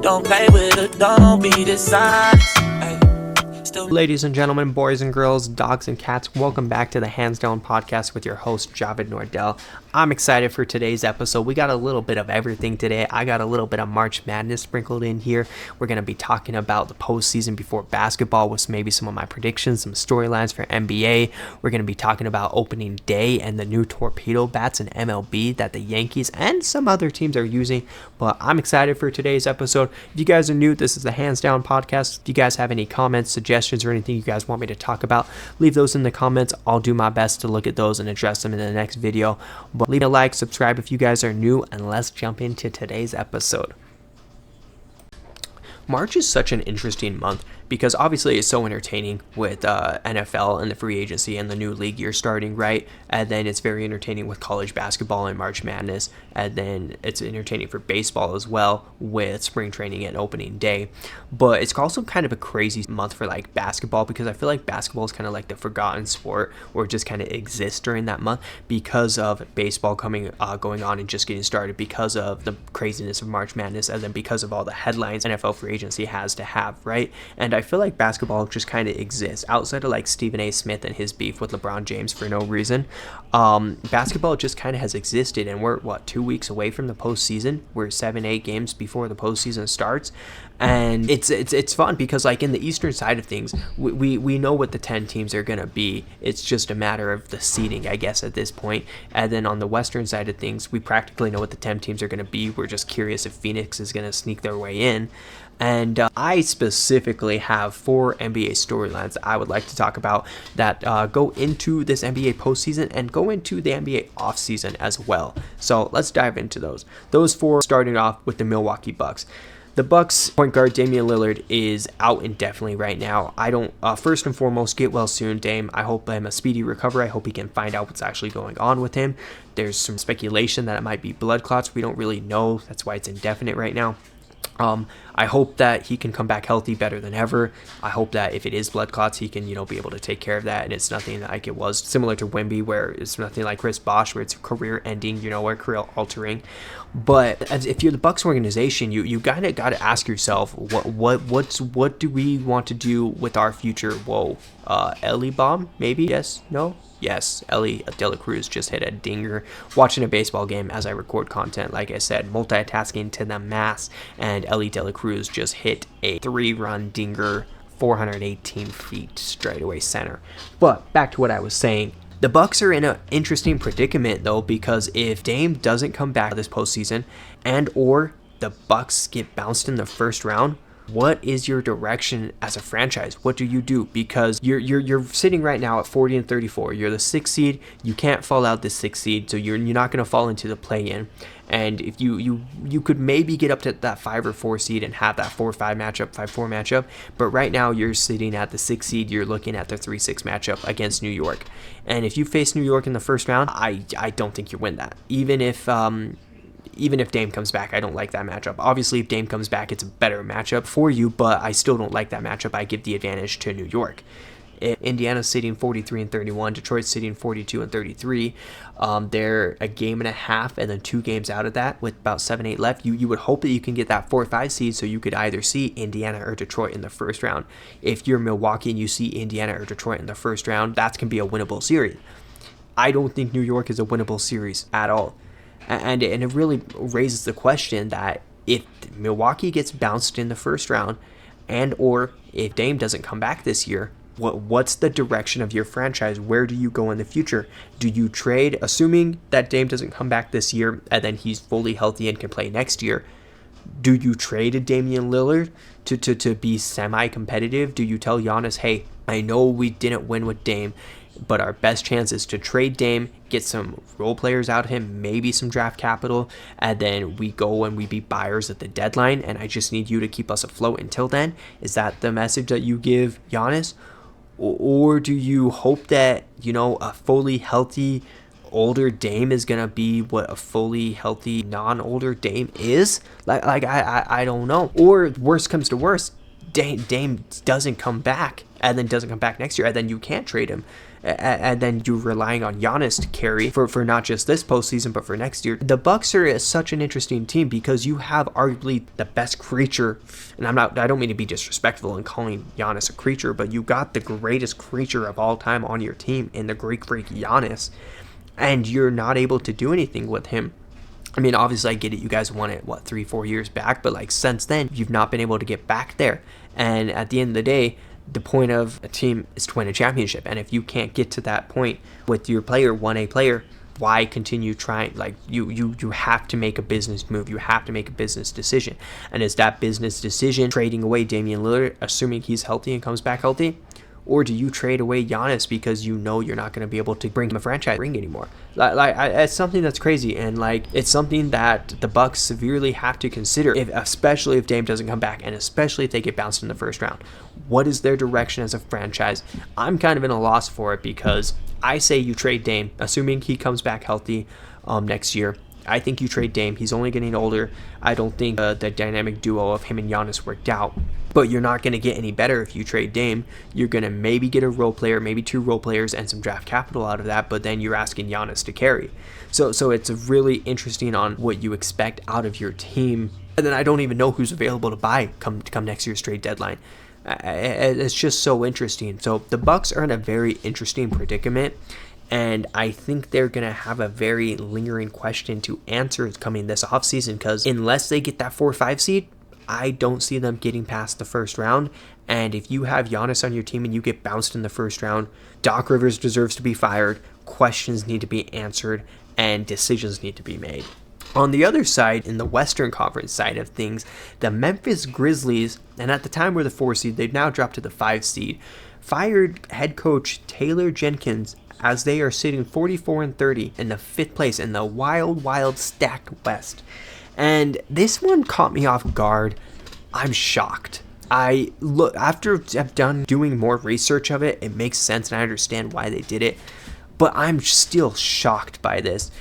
Don't play with it, don't be dishonest. Ladies and gentlemen, boys and girls, dogs and cats, welcome back to the Hands Down Podcast with your host, Javid Nordell. I'm excited for today's episode. We got a little bit of everything today. I got a little bit of March Madness sprinkled in here. We're going to be talking about the postseason before basketball with maybe some of my predictions, some storylines for NBA. We're going to be talking about opening day and the new torpedo bats in MLB that the Yankees and some other teams are using. But I'm excited for today's episode. If you guys are new, this is the Hands Down Podcast. If you guys have any comments, suggestions, or anything you guys want me to talk about, leave those in the comments. I'll do my best to look at those and address them in the next video. But leave a like, subscribe if you guys are new, and let's jump into today's episode. March is such an interesting month because obviously it's so entertaining with NFL and the free agency and the new league year starting, right? And then it's very entertaining with college basketball and March Madness. And then it's entertaining for baseball as well with spring training and opening day. But it's also kind of a crazy month for like basketball because I feel like basketball is kind of like the forgotten sport or just kind of exists during that month because of baseball going on and just getting started, because of the craziness of March Madness, and then because of all the headlines NFL free agency has to have, right? And I feel like basketball just kind of exists outside of like Stephen A. Smith and his beef with LeBron James for no reason. Basketball just kind of has existed, and we're 2 weeks away from the postseason. We're 7-8 games before the postseason starts, and it's fun because like in the Eastern side of things, we know what the 10 teams are gonna be. It's just a matter of the seeding, I guess, at this point. And then on the Western side of things, we practically know what the 10 teams are gonna be. We're just curious if Phoenix is gonna sneak their way in. And I specifically have 4 NBA storylines I would like to talk about that go into this NBA postseason and go into the NBA offseason as well. So let's dive into those. Those 4, starting off with the Milwaukee Bucks. The Bucks point guard Damian Lillard is out indefinitely right now. I don't, first and foremost, get well soon, Dame. I hope him a speedy recovery. I hope he can find out what's actually going on with him. There's some speculation that it might be blood clots. We don't really know. That's why it's indefinite right now. I hope that he can come back healthy better than ever. I hope that if it is blood clots, he can, be able to take care of that, and it's nothing like it was similar to Wemby, where it's nothing like Chris Bosh, where it's career ending, or career altering. But if you're the Bucks organization, you kind of got to ask yourself, what do we want to do with our future? Whoa, Ellie bomb? Maybe? Yes? No? Yes, Ellie De La Cruz just hit a dinger. Watching a baseball game as I record content, like I said, multitasking to the max, and Ellie De La Cruz just hit a 3-run dinger, 418 feet straightaway center. But back to what I was saying. The Bucks are in an interesting predicament though, because if Dame doesn't come back this postseason, and or the Bucks get bounced in the first round, what is your direction as a franchise? What do you do? Because you're sitting right now at 40 and 34. You're the 6th seed. You can't fall out the 6th seed, so you're not going to fall into the play-in. And if you could maybe get up to that 5 or 4 seed and have that 4-5 matchup, 5-4 matchup. But right now you're sitting at the 6th seed. You're looking at the 3-6 matchup against New York. And if you face New York in the first round, I don't think you win that. Even if Dame comes back, I don't like that matchup. Obviously, if Dame comes back, it's a better matchup for you, but I still don't like that matchup. I give the advantage to New York. Indiana's sitting 43 and 31. Detroit's sitting 42 and 33. They're a game and a half and then 2 games out of that with about 7-8 left. You would hope that you can get that 4-5 seed so you could either see Indiana or Detroit in the first round. If you're Milwaukee and you see Indiana or Detroit in the first round, that can be a winnable series. I don't think New York is a winnable series at all. And it really raises the question that if Milwaukee gets bounced in the first round, and or if Dame doesn't come back this year, what's the direction of your franchise? Where do you go in the future? Do you trade, assuming that Dame doesn't come back this year and then he's fully healthy and can play next year? Do you trade a Damian Lillard to be semi-competitive? Do you tell Giannis, hey, I know we didn't win with Dame, but our best chance is to trade Dame, get some role players out of him, maybe some draft capital, and then we go and we be buyers at the deadline, and I just need you to keep us afloat until then? Is that the message that you give Giannis? Or do you hope that, a fully healthy older Dame is going to be what a fully healthy non-older Dame is? I don't know. Or worst comes to worst, Dame doesn't come back and then doesn't come back next year, and then you can't trade him. and then you're relying on Giannis to carry for not just this postseason but for next year. The Bucks are such an interesting team because you have arguably the best creature, and I don't mean to be disrespectful in calling Giannis a creature, but you got the greatest creature of all time on your team in the Greek Freak Giannis, and you're not able to do anything with him. I mean, obviously, I get it. You guys won it, 3-4 years back? But, like, since then, you've not been able to get back there. And at the end of the day, the point of a team is to win a championship. And if you can't get to that point with your player, 1A player, why continue trying? Like, you have to make a business move. You have to make a business decision. And is that business decision trading away Damian Lillard, assuming he's healthy and comes back healthy? Or do you trade away Giannis because you know you're not going to be able to bring him a franchise ring anymore? It's something that's crazy, and like it's something that the Bucks severely have to consider, especially if Dame doesn't come back, and especially if they get bounced in the first round. What is their direction as a franchise? I'm kind of in a loss for it because I say you trade Dame, assuming he comes back healthy next year. I think you trade Dame. He's only getting older. I don't think the dynamic duo of him and Giannis worked out. But you're not going to get any better if you trade Dame. You're going to maybe get a role player, maybe 2 role players and some draft capital out of that, but then you're asking Giannis to carry. So it's really interesting on what you expect out of your team. And then I don't even know who's available to buy come next year's trade deadline. It's just so interesting. So the Bucks are in a very interesting predicament. And I think they're going to have a very lingering question to answer coming this offseason, because unless they get that 4-5 seed, I don't see them getting past the first round. And if you have Giannis on your team and you get bounced in the first round, Doc Rivers deserves to be fired, questions need to be answered, and decisions need to be made. On the other side, in the Western Conference side of things, the Memphis Grizzlies, and at the time were the 4 seed, they've now dropped to the 5 seed, fired head coach Taylor Jenkins as they are sitting 44-30 in the 5th place in the wild stacked West. And this one caught me off guard. I'm shocked. After I've done doing more research of it, it makes sense and I understand why they did it, but I'm still shocked by this.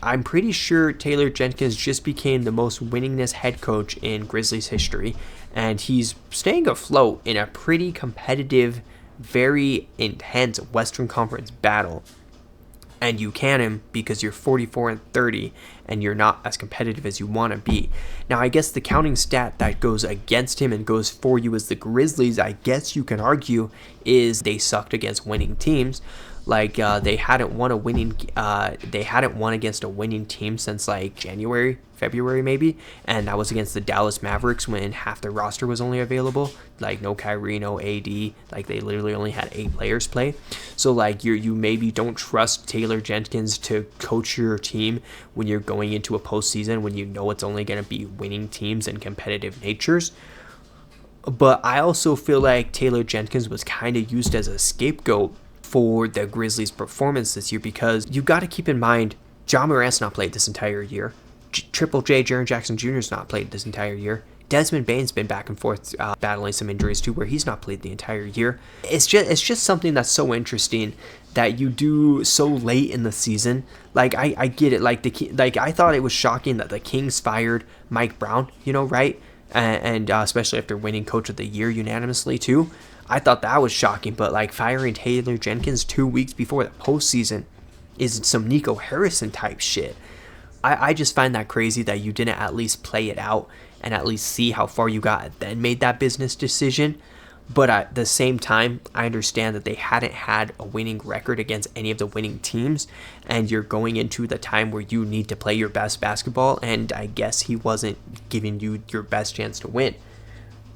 I'm pretty sure Taylor Jenkins just became the most winningest head coach in Grizzlies history, and he's staying afloat in a pretty competitive, very intense Western Conference battle. And you can him because you're 44-30 and you're not as competitive as you want to be. Now, I guess the counting stat that goes against him and goes for you as the Grizzlies, I guess you can argue, is they sucked against winning teams. Like they hadn't won against a winning team since like January, February maybe, and that was against the Dallas Mavericks when half their roster was only available. Like no Kyrie, no AD, like they literally only had 8 players play. So like you maybe don't trust Taylor Jenkins to coach your team when you're going into a postseason when you know it's only going to be winning teams and competitive natures. But I also feel like Taylor Jenkins was kind of used as a scapegoat for the Grizzlies' performance this year, because you got to keep in mind Ja Morant's not played this entire year. Triple J, Jaren Jackson Jr. has not played this entire year. Desmond Bane's been back and forth battling some injuries too, where he's not played the entire year. It's just something that's so interesting that you do so late in the season. Like I get it. Like I thought it was shocking that the Kings fired Mike Brown. Right? And especially after winning Coach of the Year unanimously too. I thought that was shocking, but like firing Taylor Jenkins 2 weeks before the postseason is some Nico Harrison type shit. I just find that crazy that you didn't at least play it out and at least see how far you got and then made that business decision. But at the same time, I understand that they hadn't had a winning record against any of the winning teams, and you're going into the time where you need to play your best basketball, and I guess he wasn't giving you your best chance to win.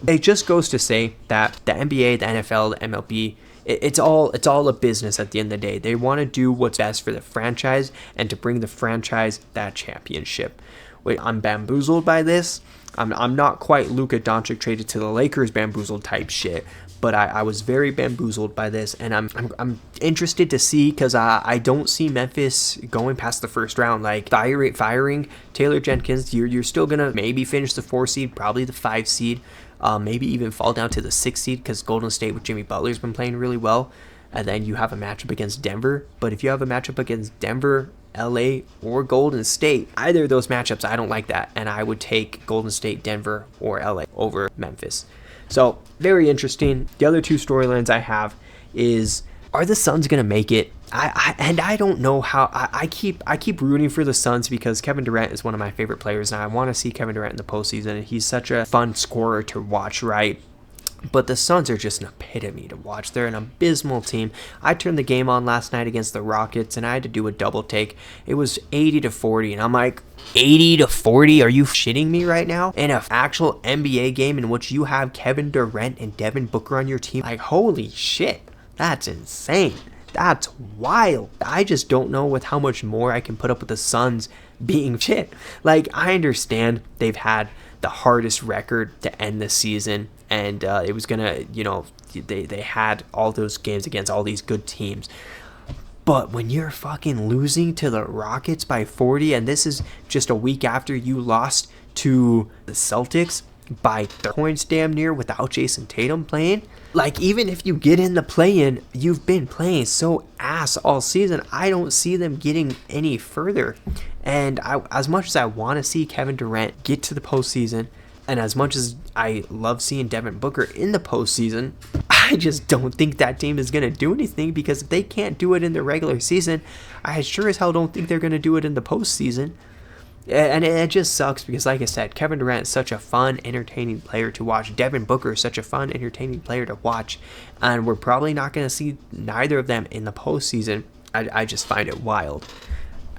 It just goes to say that the NBA, the NFL, the MLB, it's all a business at the end of the day. They want to do what's best for the franchise and to bring the franchise that championship. Wait, I'm bamboozled by this. I'm not quite Luka Doncic traded to the Lakers bamboozled type shit, but I was very bamboozled by this, and I'm interested to see, because I don't see Memphis going past the first round. Like firing Taylor Jenkins, you're still gonna maybe finish the 4 seed, probably the 5 seed. Maybe even fall down to the 6th seed, because Golden State with Jimmy Butler's been playing really well. And then you have a matchup against Denver. But if you have a matchup against Denver, LA, or Golden State, either of those matchups, I don't like that. And I would take Golden State, Denver, or LA over Memphis. So very interesting. The other 2 storylines I have is Are the Suns gonna make it? I don't know how. I keep rooting for the Suns because Kevin Durant is one of my favorite players, and I want to see Kevin Durant in the postseason. He's such a fun scorer to watch, right? But the Suns are just an epitome to watch. They're an abysmal team. I turned the game on last night against the Rockets, and I had to do a double take. It was 80-40, and I'm like, 80-40? Are you shitting me right now? In an actual NBA game in which you have Kevin Durant and Devin Booker on your team? Like, holy shit. That's insane. That's wild. I just don't know with how much more I can put up with the Suns being shit. Like, I understand they've had the hardest record to end the season, and it was gonna, they had all those games against all these good teams. But when you're fucking losing to the Rockets by 40, and this is just a week after you lost to the Celtics by 30 points damn near without Jason Tatum playing, like, even if you get in the play-in, you've been playing so ass all season. I don't see them getting any further. And as much as I want to see Kevin Durant get to the postseason, and as much as I love seeing Devin Booker in the postseason, I just don't think that team is going to do anything, because if they can't do it in the regular season, I sure as hell don't think they're going to do it in the postseason. And it just sucks because, like I said, Kevin Durant is such a fun, entertaining player to watch. Devin Booker is such a fun, entertaining player to watch. And we're probably not going to see neither of them in the postseason. I just find it wild.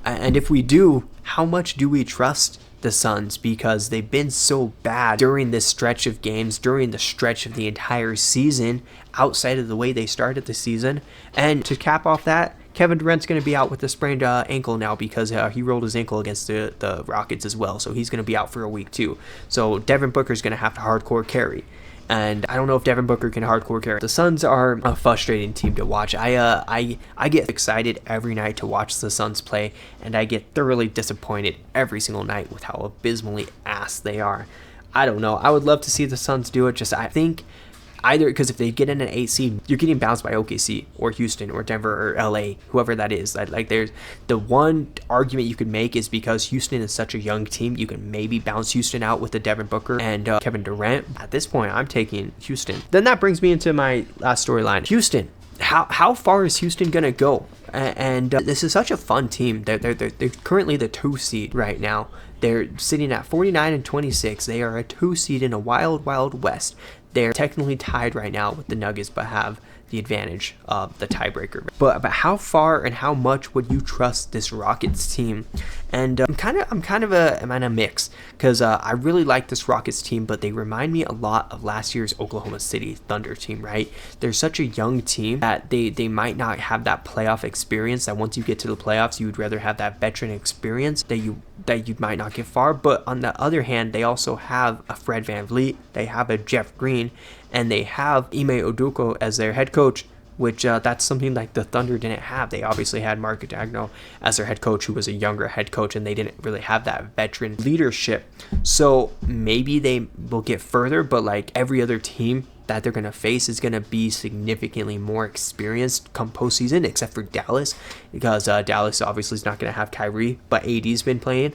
And if we do, how much do we trust the Suns? Because they've been so bad during this stretch of games, during the stretch of the entire season, outside of the way they started the season. And to cap off that, Kevin Durant's going to be out with a sprained ankle now because he rolled his ankle against the Rockets as well. So he's going to be out for a week too. So Devin Booker's going to have to hardcore carry. And I don't know if Devin Booker can hardcore carry. The Suns are a frustrating team to watch. I get excited every night to watch the Suns play, and I get thoroughly disappointed every single night with how abysmally ass they are. I don't know. I would love to see the Suns do it. Just I think either because if they get in an 8 seed, you're getting bounced by OKC or Houston or Denver or LA, whoever that is. Like, there's the one argument you could make is because Houston is such a young team, you can maybe bounce Houston out with the Devin Booker and Kevin Durant. At this point, I'm taking Houston. Then that brings me into my last storyline. Houston. How far is Houston gonna go? And this is such a fun team. They're currently the 2 seed right now. They're sitting at 49-26. They are a 2 seed in a wild, wild west. They're technically tied right now with the Nuggets, but have the advantage of the tiebreaker. But how far and how much would you trust this Rockets team? And I'm in a mix, because I really like this Rockets team, but they remind me a lot of last year's Oklahoma City Thunder team, right? They're such a young team that they might not have that playoff experience, that once you get to the playoffs, you would rather have that veteran experience that you might not get far. But on the other hand, they also have a Fred VanVleet, they have a Jeff Green, and they have Ime Udoka as their head coach, which that's something like the Thunder didn't have. They obviously had Mark Daigneault as their head coach, who was a younger head coach, and they didn't really have that veteran leadership. So maybe they will get further, but like every other team that they're going to face is going to be significantly more experienced come postseason, except for Dallas, because Dallas obviously is not going to have Kyrie, but AD's been playing.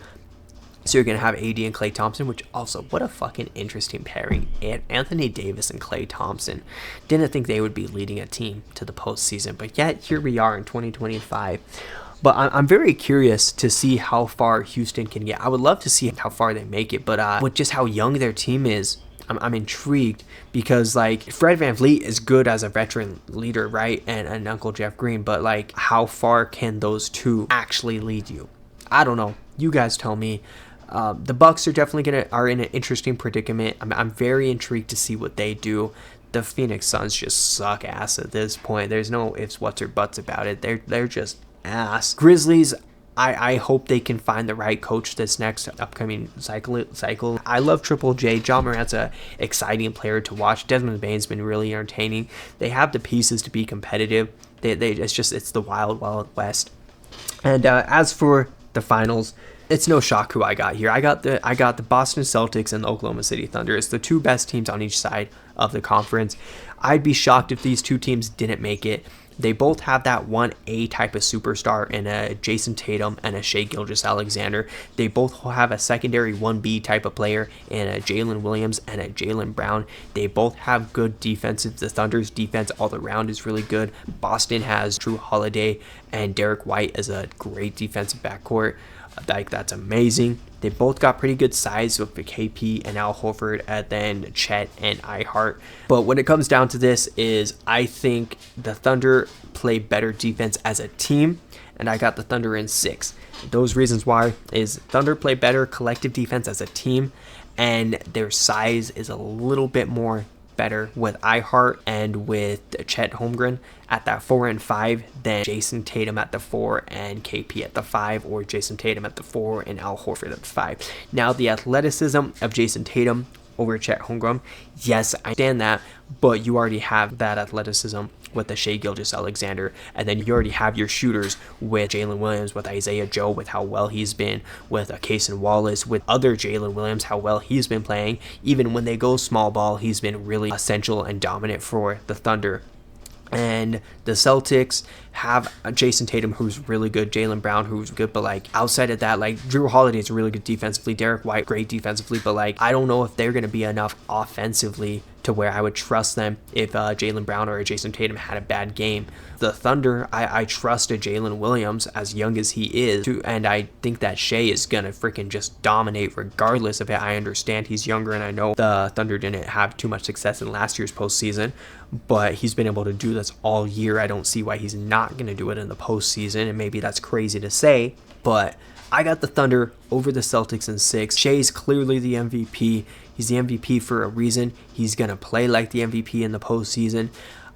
So you're going to have AD and Klay Thompson, which also, what a fucking interesting pairing. Anthony Davis and Klay Thompson. Didn't think they would be leading a team to the postseason, but yet here we are in 2025. But I'm very curious to see how far Houston can get. I would love to see how far they make it, but with just how young their team is, I'm intrigued, because like Fred VanVleet is good as a veteran leader, right? And Uncle Jeff Green, but like how far can those two actually lead you? I don't know. You guys tell me. The Bucks are definitely are in an interesting predicament. I'm very intrigued to see what they do. The Phoenix Suns just suck ass at this point. There's no ifs, whats, or buts about it. They're just ass. Grizzlies, I hope they can find the right coach this next upcoming cycle. I love Triple J. John Morant's a exciting player to watch. Desmond Bane's been really entertaining. They have the pieces to be competitive. It's the wild, wild west. And as for the finals, it's no shock who I got here. I got the Boston Celtics and the Oklahoma City Thunder. It's the 2 best teams on each side of the conference. I'd be shocked if these 2 teams didn't make it. They both have that 1A type of superstar in a Jason Tatum and a Shai Gilgeous-Alexander. They both have a secondary 1B type of player in a Jalen Williams and a Jaylen Brown. They both have good defenses. The Thunder's defense all around is really good. Boston has Drew Holiday and Derek White as a great defensive backcourt. Like, that's amazing. They both got pretty good size with the KP and Al Horford, and then Chet and Ihart. But when it comes down to this, is I think the Thunder play better defense as a team, and I got the Thunder in 6. Those reasons why is Thunder play better collective defense as a team, and their size is a little bit more better with Ihart and with Chet Holmgren at that 4 and 5 than Jason Tatum at the 4 and KP at the 5, or Jason Tatum at the 4 and Al Horford at the 5. Now, the athleticism of Jason Tatum over Chet Holmgren, yes, I understand that, but you already have that athleticism with the Shai Gilgeous-Alexander, and then you already have your shooters with Jalen Williams, with Isaiah Joe, with how well he's been, with Cason Wallace, with other Jalen Williams, how well he's been playing. Even when they go small ball, he's been really essential and dominant for the Thunder. And the Celtics have Jason Tatum, who's really good, Jaylen Brown, who's good, but like outside of that, like Drew Holiday is really good defensively, Derek White great defensively, but like I don't know if they're going to be enough offensively to where I would trust them if Jaylen Brown or Jason Tatum had a bad game. The Thunder, I trust a Jalen Williams, as young as he is, and I think that Shai is going to freaking just dominate regardless of it. I understand he's younger, and I know the Thunder didn't have too much success in last year's postseason, but he's been able to do this all year. I don't see why he's not going to do it in the postseason, and maybe that's crazy to say, but I got the Thunder over the Celtics in 6. Shai's clearly the MVP. He's the MVP for a reason. He's going to play like the MVP in the postseason.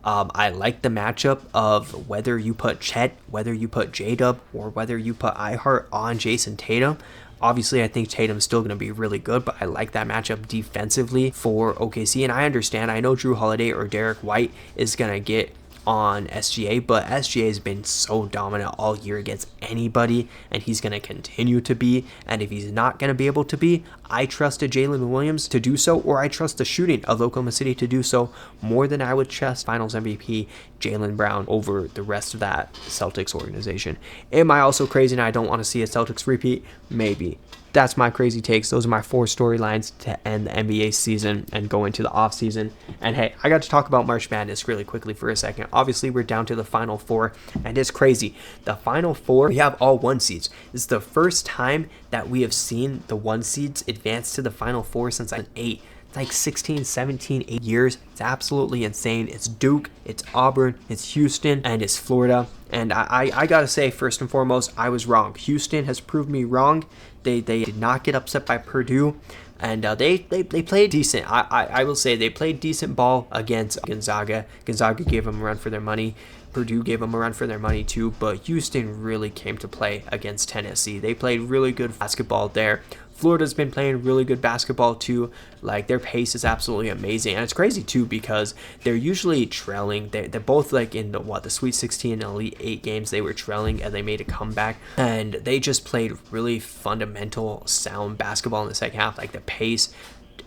I like the matchup of whether you put Chet, whether you put J-Dub, or whether you put Ihart on Jason Tatum. Obviously, I think Tatum's still going to be really good, but I like that matchup defensively for OKC. And I understand, I know Drew Holiday or Derek White is going to get on SGA, but SGA has been so dominant all year against anybody, and he's going to continue to be. And if he's not going to be able to be, I trust a Jalen Williams to do so, or I trust the shooting of Oklahoma City to do so more than I would trust Finals MVP Jaylen Brown over the rest of that Celtics organization. Am I also crazy and I don't want to see a Celtics repeat? Maybe. That's my crazy takes. Those are my 4 storylines to end the NBA season and go into the offseason. And hey, I got to talk about March Madness really quickly for a second. Obviously, we're down to the Final 4, and it's crazy. The Final 4, we have all 1 seeds. This is the first time that we have seen the 1 seeds advance to the Final 4 since 8. It's like 16, 17, 8 years. It's absolutely insane. It's Duke, it's Auburn, it's Houston, and it's Florida. And I gotta say, first and foremost, I was wrong. Houston has proved me wrong. They did not get upset by Purdue, and they played decent. I will say they played decent ball against Gonzaga. Gonzaga gave them a run for their money. Purdue gave them a run for their money too, but Houston really came to play against Tennessee. They played really good basketball there. Florida's been playing really good basketball too. Like, their pace is absolutely amazing, and it's crazy too because they're usually trailing. They're both like in the Sweet 16 and Elite 8 games they were trailing, and they made a comeback, and they just played really fundamental, sound basketball in the second half. Like, the pace,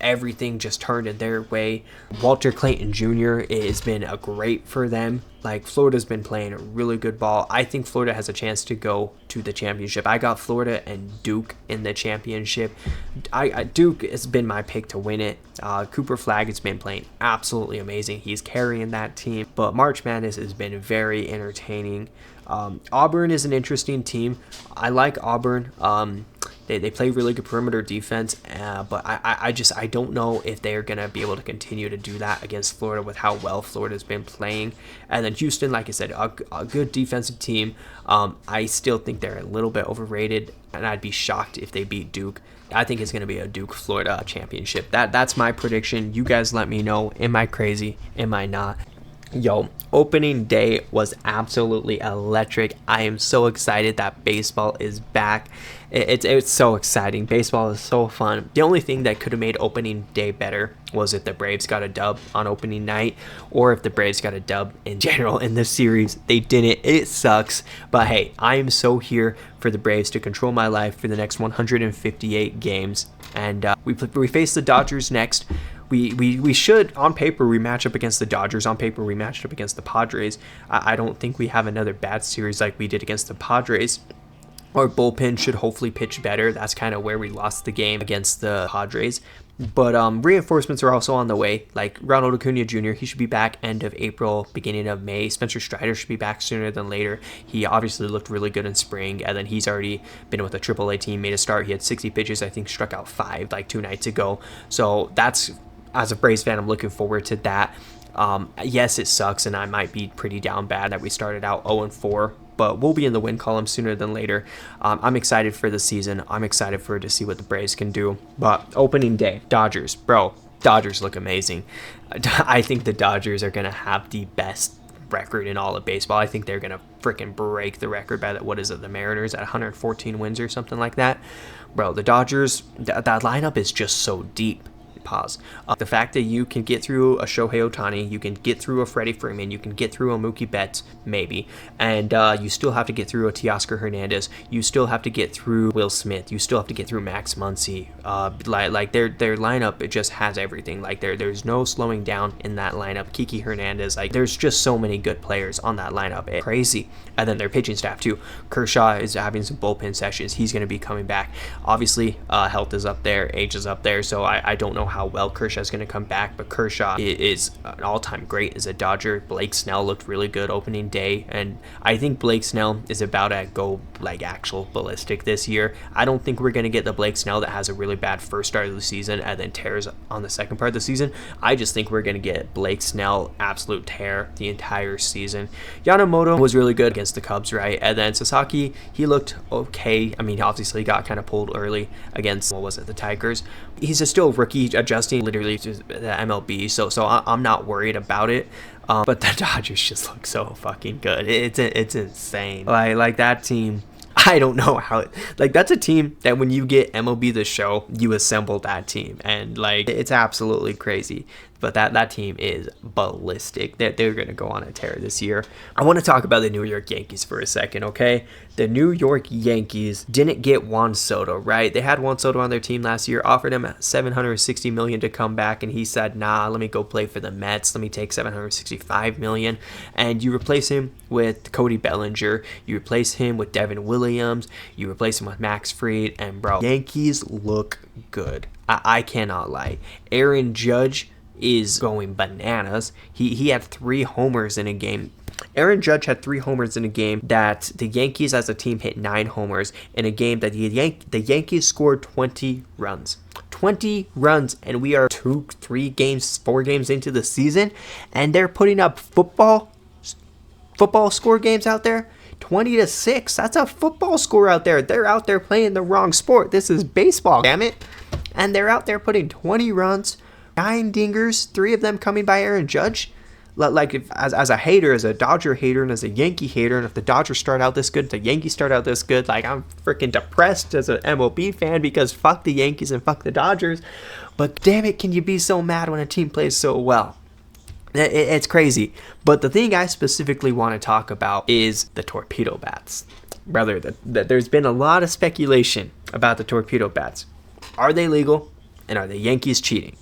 everything just turned in their way. Walter Clayton Jr. has been a great for them. Like, Florida's been playing a really good ball. I think Florida has a chance to go to the championship. I got Florida and Duke in the championship. Duke has been my pick to win it. Cooper Flagg has been playing absolutely amazing. He's carrying that team. But March Madness has been very entertaining. Auburn is an interesting team. I like Auburn. They play really good perimeter defense, but I don't know if they're going to be able to continue to do that against Florida with how well Florida's been playing. And then Houston, like I said, a good defensive team. I still think they're a little bit overrated, and I'd be shocked if they beat Duke. I think it's going to be a Duke-Florida championship. That's my prediction. You guys let me know. Am I crazy? Am I not? Yo, opening day was absolutely electric. I am so excited that baseball is back. It's so exciting. Baseball is so fun. The only thing that could have made opening day better was if the Braves got a dub on opening night, or if the Braves got a dub in general in this series. They didn't. It sucks. But hey, I am so here for the Braves to control my life for the next 158 games. And we face the Dodgers next. we should, on paper, we match up against the Dodgers. On paper, we matched up against the Padres. I don't think we have another bad series like we did against the Padres. Our bullpen should hopefully pitch better. That's kind of where we lost the game against the Padres. But reinforcements are also on the way. Like Ronald Acuna Jr., he should be back end of April, beginning of May. Spencer Strider should be back sooner than later. He obviously looked really good in spring, and then he's already been with a AAA team, made a start. He had 60 pitches, I think struck out 5 like 2 nights ago. So that's, as a Braves fan, I'm looking forward to that. Yes, it sucks, and I might be pretty down bad that we started out 0-4, but we'll be in the win column sooner than later. I'm excited for the season. I'm excited to see what the Braves can do. But opening day, Dodgers, bro, Dodgers look amazing. I think the Dodgers are going to have the best record in all of baseball. I think they're going to freaking break the record by the Mariners at 114 wins or something like that. Bro, the Dodgers, that lineup is just so deep. Pause. The fact that you can get through a Shohei Ohtani, you can get through a Freddie Freeman, you can get through a Mookie Betts, maybe, and you still have to get through a Teoscar Hernandez, you still have to get through Will Smith, you still have to get through Max Muncy. Like their lineup, it just has everything. Like there's no slowing down in that lineup. Kiki Hernandez, like there's just so many good players on that lineup. It's crazy. And then their pitching staff too. Kershaw is having some bullpen sessions. He's going to be coming back. Obviously, health is up there, age is up there, so I don't know how well Kershaw is going to come back, but Kershaw is an all-time great as a Dodger. Blake Snell looked really good opening day, and I think Blake Snell is about to go like actual ballistic this year. I don't think we're going to get the Blake Snell that has a really bad first start of the season and then tears on the second part of the season. I just think we're going to get Blake Snell absolute tear the entire season. Yamamoto was really good against the Cubs, right? And then Sasaki, he looked okay. I mean, obviously got kind of pulled early against, the Tigers. He's still a rookie, adjusting literally to the MLB, so I'm not worried about it. But the Dodgers just look so fucking good. It's insane. Like that team, I don't know how that's a team that when you get MLB The Show, you assemble that team, and like it's absolutely crazy. But that team is ballistic. They're going to go on a tear this year. I want to talk about the New York Yankees for a second, okay? The New York Yankees didn't get Juan Soto, right? They had Juan Soto on their team last year, offered him $760 million to come back, and he said, nah, let me go play for the Mets. Let me take $765 million. And you replace him with Cody Bellinger. You replace him with Devin Williams. You replace him with Max Fried. And, bro, Yankees look good. I cannot lie. Aaron Judge is going bananas. He had 3 homers in a game. Aaron Judge had 3 homers in a game that the Yankees as a team hit 9 homers in a game that the Yankees scored 20 runs. 20 runs, and we are 4 games into the season, and they're putting up football score games out there. 20-6. That's a football score out there. They're out there playing the wrong sport. This is baseball, damn it. And they're out there putting 20 runs, 9 dingers, 3 of them coming by Aaron Judge. Like, if, as a hater, as a Dodger hater, and as a Yankee hater, and if the Dodgers start out this good, the Yankees start out this good, like, I'm freaking depressed as an MLB fan because fuck the Yankees and fuck the Dodgers. But damn it, can you be so mad when a team plays so well? It's crazy. But the thing I specifically want to talk about is the torpedo bats. Brother, there's been a lot of speculation about the torpedo bats. Are they legal? And are the Yankees cheating?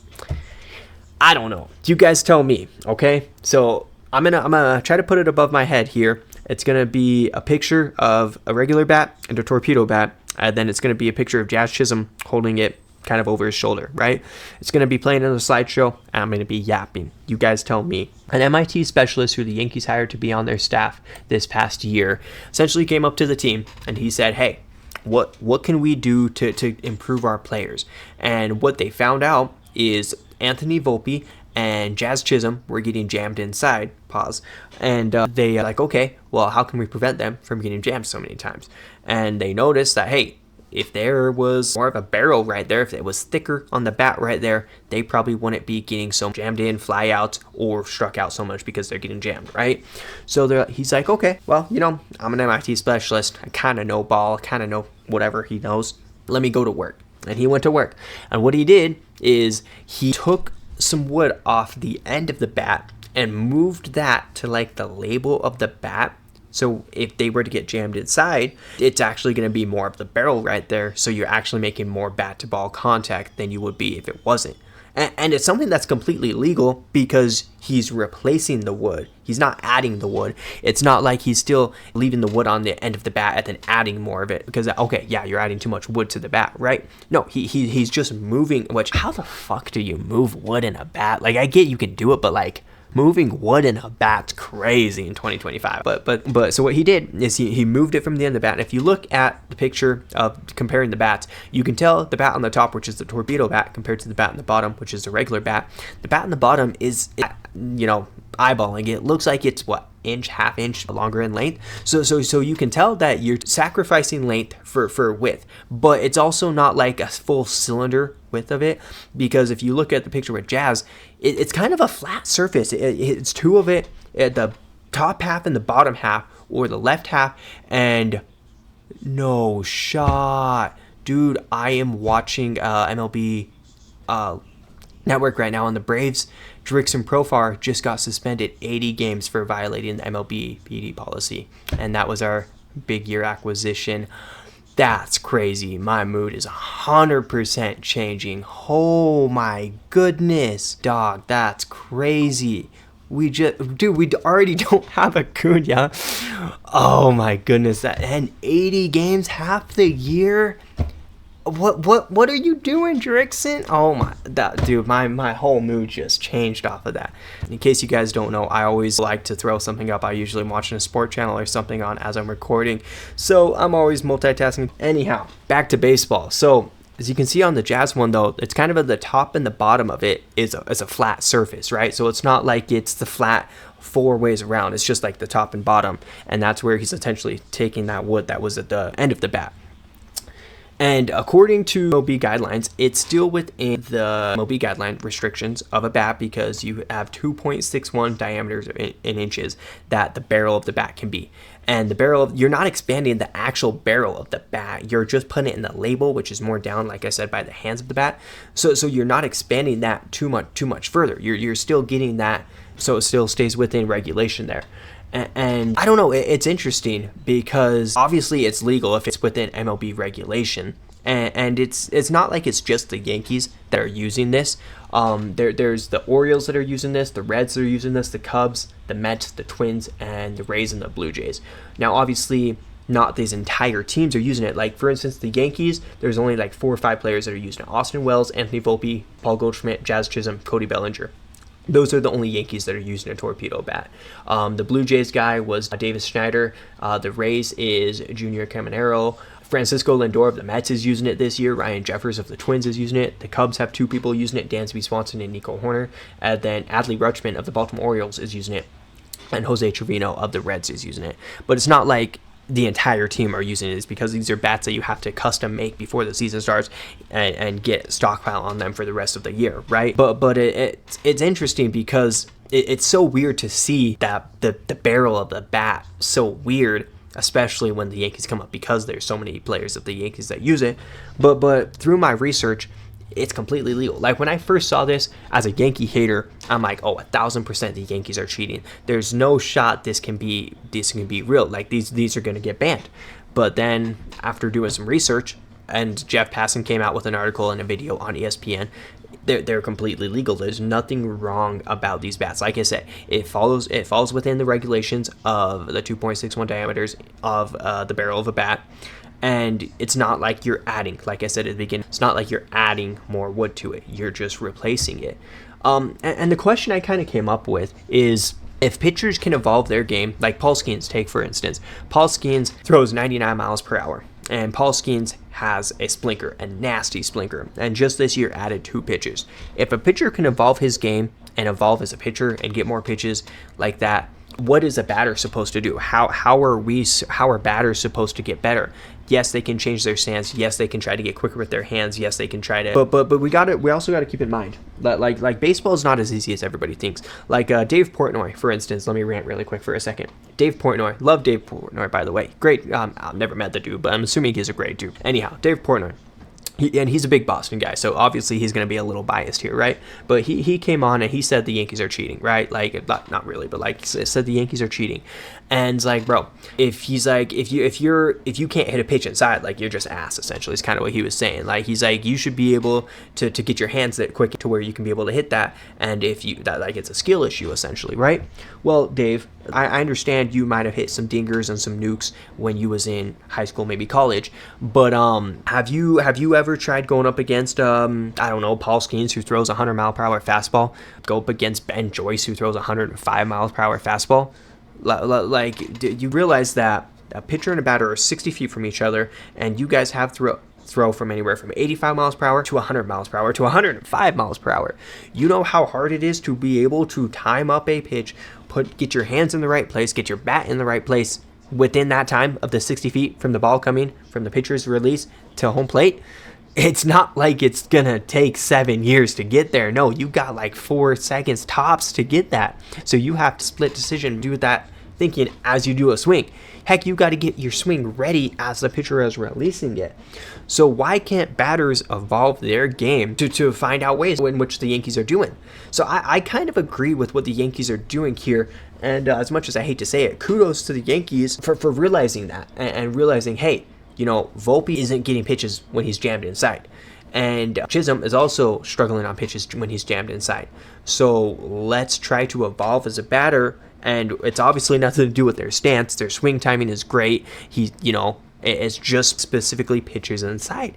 I don't know. You guys tell me, okay? So I'm gonna try to put it above my head here. It's gonna be a picture of a regular bat and a torpedo bat, and then it's gonna be a picture of Jazz Chisholm holding it kind of over his shoulder, right? It's gonna be playing in a slideshow, and I'm gonna be yapping. You guys tell me. An MIT specialist who the Yankees hired to be on their staff this past year essentially came up to the team and he said, hey, what can we do to improve our players? And what they found out is Anthony Volpe and Jazz Chisholm were getting jammed inside, pause, and they like, okay, well, how can we prevent them from getting jammed so many times? And they noticed that, hey, if there was more of a barrel right there, if it was thicker on the bat right there, they probably wouldn't be getting so jammed in, fly out, or struck out so much because they're getting jammed, right? So he's like, okay, well, I'm an MIT specialist. I kind of know ball, kind of know whatever he knows. Let me go to work. And he went to work. And what he did is he took some wood off the end of the bat and moved that to like the label of the bat. So if they were to get jammed inside, it's actually going to be more of the barrel right there. So you're actually making more bat to ball contact than you would be if it wasn't. And it's something that's completely legal because he's replacing the wood. He's not adding the wood. It's not like he's still leaving the wood on the end of the bat and then adding more of it because, okay, yeah, you're adding too much wood to the bat, right? No, he's just moving, which, how the fuck do you move wood in a bat? Like, I get you can do it, but like, moving wood in a bat's crazy in 2025. But so what he did is he moved it from the end of the bat. And if you look at the picture of comparing the bats, you can tell the bat on the top, which is the torpedo bat, compared to the bat on the bottom, which is the regular bat. The bat on the bottom is, eyeballing it, looks like it's half inch longer in length. So you can tell that you're sacrificing length for width, but it's also not like a full cylinder width of it, because if you look at the picture with Jazz, it's kind of a flat surface. It's two of it at the top half and the bottom half, or the left half, and no shot. Dude, I am watching MLB Network right now, on the Braves. Jurickson Profar just got suspended 80 games for violating the MLB PD policy, and that was our big year acquisition. That's crazy. My mood is 100% changing. Oh my goodness, dog, that's crazy. We already don't have Acuna. Oh my goodness, and 80 games, half the year. What are you doing, Jurickson? Oh my, dude, my whole mood just changed off of that. In case you guys don't know, I always like to throw something up. I usually am watching a sport channel or something on as I'm recording, so I'm always multitasking. Anyhow, back to baseball. So as you can see on the Jazz one, though, it's kind of at the top and the bottom of it is a flat surface, right? So it's not like it's the flat four ways around. It's just like the top and bottom, and that's where he's essentially taking that wood that was at the end of the bat. And according to MLB guidelines, it's still within the MLB guideline restrictions of a bat, because you have 2.61 diameters in inches that the barrel of the bat can be. And the barrel, you're not expanding the actual barrel of the bat. You're just putting it in the label, which is more down, like I said, by the hands of the bat. So you're not expanding that too much further. You're still getting that, so it still stays within regulation there. And I don't know, it's interesting because obviously it's legal if it's within MLB regulation, and it's not like it's just the Yankees that are using this. There's the Orioles that are using this, the Reds that are using this, the Cubs, the Mets, the Twins, and the Rays and the Blue Jays. Now, obviously, not these entire teams are using it. Like, for instance, the Yankees, there's only like 4 or 5 players that are using it. Austin Wells, Anthony Volpe, Paul Goldschmidt, Jazz Chisholm, Cody Bellinger. Those are the only Yankees that are using a torpedo bat. The Blue Jays guy was Davis Schneider. The Rays is Junior Caminero. Francisco Lindor of the Mets is using it this year. Ryan Jeffers of the Twins is using it. The Cubs have 2 people using it, Dansby Swanson and Nico Horner. And then Adley Rutschman of the Baltimore Orioles is using it. And Jose Trevino of the Reds is using it. But it's not like the entire team are using it. Is because these are bats that you have to custom make before the season starts and get stockpile on them for the rest of the year, right? But it's interesting because it's so weird to see that the barrel of the bat so weird, especially when the Yankees come up, because there's so many players of the Yankees that use it. But through my research, it's completely legal. Like, when I first saw this as a Yankee hater, I'm like, oh, 1,000% the Yankees are cheating. There's no shot this can be real. Like, these are going to get banned. But then after doing some research, and Jeff Passan came out with an article and a video on ESPN, they're completely legal. There's nothing wrong about these bats. Like I said, it falls within the regulations of the 2.61 diameters of the barrel of a bat. And it's not like you're adding, like I said at the beginning, it's not like you're adding more wood to it. You're just replacing it. And the question I kind of came up with is, if pitchers can evolve their game, like Paul Skeens, take for instance. Paul Skeens throws 99 miles per hour. And Paul Skeens has a splinker, a nasty splinker. And just this year added 2 pitches. If a pitcher can evolve his game and evolve as a pitcher and get more pitches like that, what is a batter supposed to do? How are batters supposed to get better? Yes, they can change their stance. Yes, they can try to get quicker with their hands. Yes, they can try to. But we also got to keep in mind that like baseball is not as easy as everybody thinks. Like Dave Portnoy, for instance. Let me rant really quick for a second. Dave Portnoy, love Dave Portnoy, by the way. Great. I've never met the dude, but I'm assuming he's a great dude. Anyhow, Dave Portnoy. And he's a big Boston guy, so obviously he's going to be a little biased here, right? But he came on and he said the Yankees are cheating, right? Like, not really, but like said the Yankees are cheating. And it's like, bro, if you can't hit a pitch inside, like, you're just ass, essentially, is kind of what he was saying. Like, he's like, you should be able to get your hands that quick to where you can be able to hit that. And if you that, like, it's a skill issue, essentially, right? Well, Dave, I understand you might have hit some dingers and some nukes when you was in high school, maybe college, but have you ever tried going up against I don't know, Paul Skeens, who throws a 100-mile-per-hour fastball, go up against Ben Joyce, who throws a 105-mile-per-hour fastball? Like, you realize that a pitcher and a batter are 60 feet from each other, and you guys have throw from anywhere from 85 miles per hour to 100 miles per hour to 105 miles per hour. You know how hard it is to be able to time up a pitch, get your hands in the right place, get your bat in the right place within that time of the 60 feet from the ball coming from the pitcher's release to home plate. It's not like it's gonna take 7 years to get there. No, you got like 4 seconds tops to get that. So you have to split decision, do that thinking as you do a swing. Heck, you got to get your swing ready as the pitcher is releasing it. So why can't batters evolve their game to find out ways in which the Yankees are doing? So I kind of agree with what the Yankees are doing here. And as much as I hate to say it, kudos to the Yankees for realizing that and realizing, hey, you know, Volpe isn't getting pitches when he's jammed inside. And Chisholm is also struggling on pitches when he's jammed inside. So let's try to evolve as a batter. And it's obviously nothing to do with their stance. Their swing timing is great. It's just specifically pitches inside.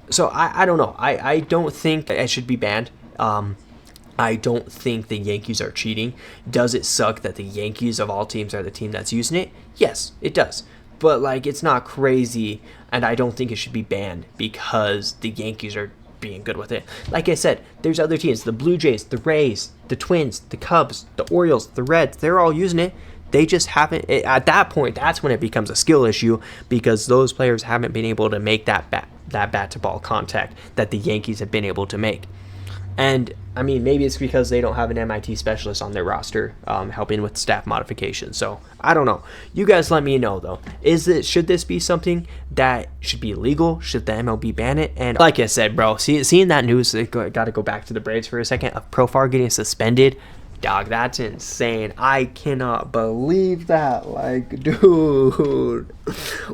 So I don't know. I don't think it should be banned. I don't think the Yankees are cheating. Does it suck that the Yankees of all teams are the team that's using it? Yes, it does. But like, it's not crazy, and I don't think it should be banned because the Yankees are being good with it. Like I said, there's other teams, the Blue Jays, the Rays, the Twins, the Cubs, the Orioles, the Reds, they're all using it. They just haven't, at that point, that's when it becomes a skill issue because those players haven't been able to make that bat to ball contact that the Yankees have been able to make. And I mean, maybe it's because they don't have an MIT specialist on their roster helping with staff modification. So I don't know. You guys let me know though. Should this be something that should be illegal? Should the MLB ban it? And like I said, bro, seeing that news, got to go back to the Braves for a second, of Profar getting suspended. Dog, that's insane. I cannot believe that. Like, dude,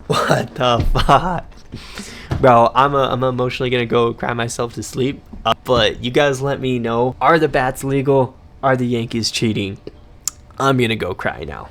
what the fuck? Bro, I'm emotionally gonna go cry myself to sleep. But you guys let me know. Are the bats legal? Are the Yankees cheating? I'm gonna go cry now.